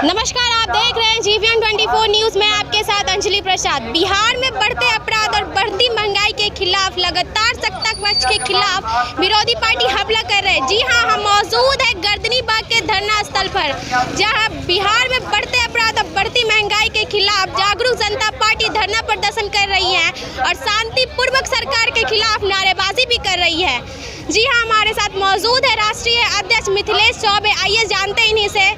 नमस्कार, आप देख रहे हैं GVN 24 न्यूज़ में आपके साथ अंजलि प्रसाद। बिहार में बढ़ते अपराध और बढ़ती महंगाई के खिलाफ लगातार सत्ता पक्ष के खिलाफ विरोधी पार्टी हमला कर रहे हैं। जी हां, हम मौजूद है गर्दनी बाग के धरना स्थल पर, जहां बिहार में बढ़ते अपराध और बढ़ती महंगाई के खिलाफ जागरूक जनता पार्टी धरना प्रदर्शन कर रही है और शांतिपूर्वक सरकार के खिलाफ नारेबाजी भी कर रही है। जी हाँ, हमारे साथ मौजूद है राष्ट्रीय अध्यक्ष मिथिलेश चौबे। आइए जानते हैं इन्हीं से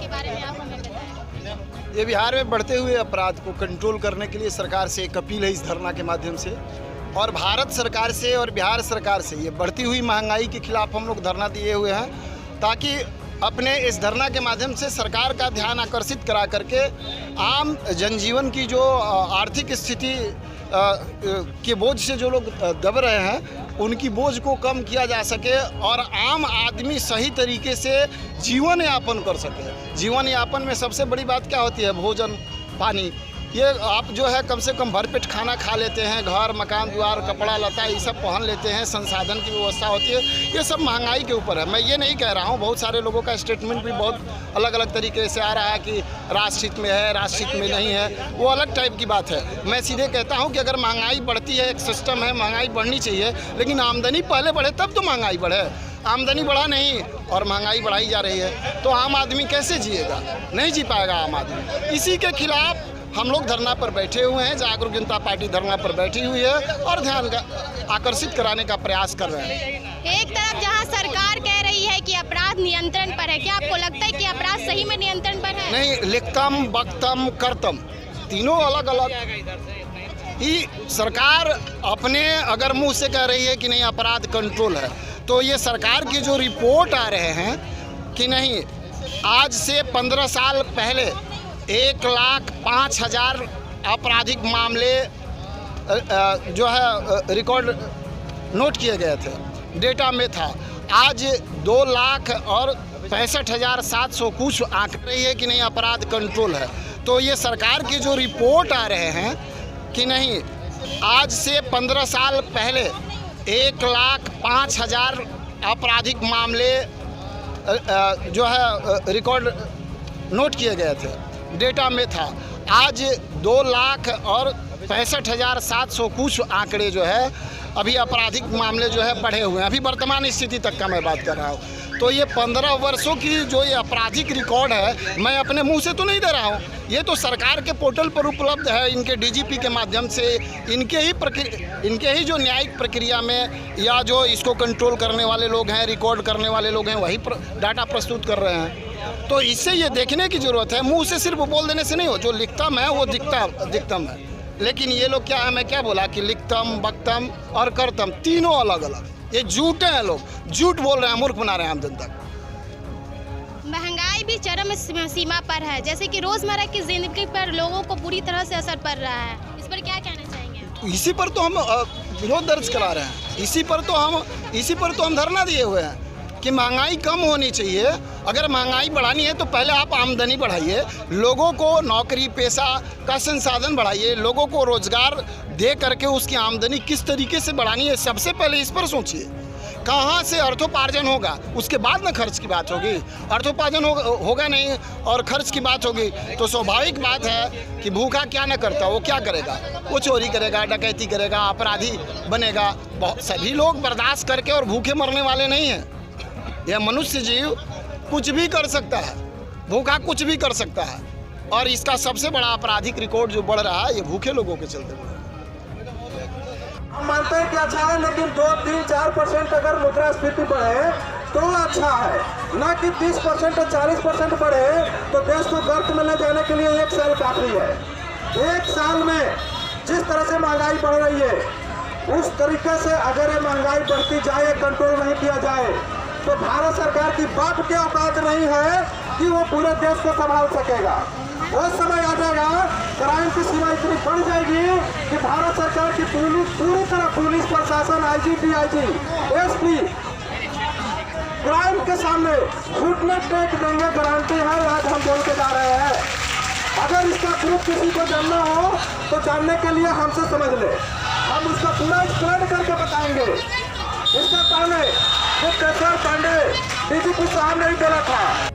के बारे में। आप हमें बताएं। ये बिहार में बढ़ते हुए अपराध को कंट्रोल करने के लिए सरकार से एक अपील है इस धरना के माध्यम से, और भारत सरकार से और बिहार सरकार से ये बढ़ती हुई महंगाई के खिलाफ हम लोग धरना दिए हुए हैं, ताकि अपने इस धरना के माध्यम से सरकार का ध्यान आकर्षित करा करके आम जनजीवन की जो आर्थिक स्थिति के बोझ से जो लोग दब रहे हैं उनकी बोझ को कम किया जा सके और आम आदमी सही तरीके से जीवन यापन कर सके। जीवन यापन में सबसे बड़ी बात क्या होती है? भोजन, पानी। ये आप जो है कम से कम भरपेट खाना खा लेते हैं, घर मकान द्वार कपड़ा लता ये सब पहन लेते हैं, संसाधन की व्यवस्था होती है, ये सब महंगाई के ऊपर है। मैं ये नहीं कह रहा हूँ, बहुत सारे लोगों का स्टेटमेंट भी बहुत अलग अलग तरीके से आ रहा है कि राष्ट्रहित में है, राष्ट्रहित में नहीं है, वो अलग टाइप की बात है। मैं सीधे कहता हूँ कि अगर महंगाई बढ़ती है, एक सिस्टम है, महंगाई बढ़नी चाहिए, लेकिन आमदनी पहले बढ़े तब तो महंगाई बढ़े। आमदनी बढ़ा नहीं और महंगाई बढ़ाई जा रही है तो आम आदमी कैसे जिएगा? नहीं जी पाएगा आम आदमी। इसी के खिलाफ हम लोग धरना पर बैठे हुए हैं, जागरूक जनता पार्टी धरना पर बैठी हुई है और ध्यान आकर्षित कराने का प्रयास कर रहे हैं। एक तरफ जहां सरकार कह रही है कि अपराध नियंत्रण पर है, क्या आपको लगता है कि अपराध सही में नियंत्रण पर है? नहीं, लिखतम, बख्तम, करतम तीनों अलग अलग ही। सरकार अपने अगर मुंह से कह रही है कि नहीं अपराध कंट्रोल है, तो ये सरकार की जो रिपोर्ट आ रहे हैं कि नहीं, आज से 15 साल पहले 1,05,000 आपराधिक मामले जो है रिकॉर्ड नोट किए गए थे, डेटा में था। आज 2,65,700 कुछ आंक रही है कि नहीं अपराध कंट्रोल है। तो ये सरकार की जो रिपोर्ट आ रहे हैं कि नहीं, आज से 15 साल पहले 1,05,000 आपराधिक मामले जो है रिकॉर्ड नोट किए गए थे, डेटा में था। आज 2,65,700 कुछ आंकड़े जो है अभी आपराधिक मामले जो है बढ़े हुए हैं, अभी वर्तमान स्थिति तक का मैं बात कर रहा हूँ। तो ये 15 वर्षों की जो ये आपराधिक रिकॉर्ड है, मैं अपने मुंह से तो नहीं दे रहा हूँ, ये तो सरकार के पोर्टल पर उपलब्ध है, इनके DGP के माध्यम से, इनके ही जो न्यायिक प्रक्रिया में या जो इसको कंट्रोल करने वाले लोग हैं, रिकॉर्ड करने वाले लोग हैं, वही डाटा प्रस्तुत कर रहे हैं। तो इससे ये देखने की ज़रूरत है, मुंह से सिर्फ बोल देने से नहीं हो। जो लिखतम है वो दिखतम है, लेकिन ये लोग क्या है, मैं क्या बोला कि लिखतम, बख्तम और करतम तीनों अलग अलग। ये झूठे हैं, लोग झूठ बोल रहे हैं, मूर्ख बना रहे हैं आम जनता को। महंगाई भी चरम सीमा पर है, जैसे कि रोजमर्रा की जिंदगी पर लोगों को बुरी तरह से असर पड़ रहा है। इस पर क्या कहना चाहेंगे? इसी पर तो हम विरोध दर्ज करा रहे हैं, इसी पर तो हम धरना दिए हुए हैं कि महंगाई कम होनी चाहिए। अगर महंगाई बढ़ानी है तो पहले आप आमदनी बढ़ाइए, लोगों को नौकरी पेशा का संसाधन बढ़ाइए, लोगों को रोजगार दे करके उसकी आमदनी किस तरीके से बढ़ानी है, सबसे पहले इस पर सोचिए। कहाँ से अर्थोपार्जन होगा, उसके बाद ना खर्च की बात होगी। अर्थोपार्जन होगा नहीं और खर्च की बात होगी तो स्वाभाविक बात है कि भूखा क्या न करता, वो क्या करेगा? वो चोरी करेगा, डकैती करेगा, अपराधी बनेगा। सभी लोग बर्दाश्त करके और भूखे मरने वाले नहीं हैं। यह मनुष्य जीव कुछ भी कर सकता है, भूखा कुछ भी कर सकता है, और इसका सबसे बड़ा आपराधिक रिकॉर्ड जो बढ़ रहा है ये भूखे लोगों के चलते बढ़ रहा है। हम मानते हैं कि अच्छा है, लेकिन 2-3-4% अगर मुद्रास्फीति बढ़े तो अच्छा है, न कि 30% और 40% बढ़े तो देश को गर्त में ले जाने के लिए 1 साल काफी है। 1 साल में जिस तरह से महंगाई बढ़ रही है, उस तरीके से अगर ये महंगाई बढ़ती जाए, कंट्रोल नहीं किया जाए, तो भारत सरकार की बाप के औकात नहीं है कि वो पूरे देश को संभाल सकेगा। वो समय आ जाएगा, क्राइम की सीमा इतनी बढ़ जाएगी कि भारत सरकार की पूरी तरह पुलिस प्रशासन, IG, DIG, SP क्राइम के सामने घुटने टेक देंगे, गारंटी है। आज हम बोल के जा रहे हैं, अगर इसका प्रूफ किसी को जानना हो तो जानने के लिए हमसे समझ ले, हम उसका पूरा एक्सप्लेन करके बताएंगे। इसका पहले जो केशर पांडे DGP साहब ने बोला था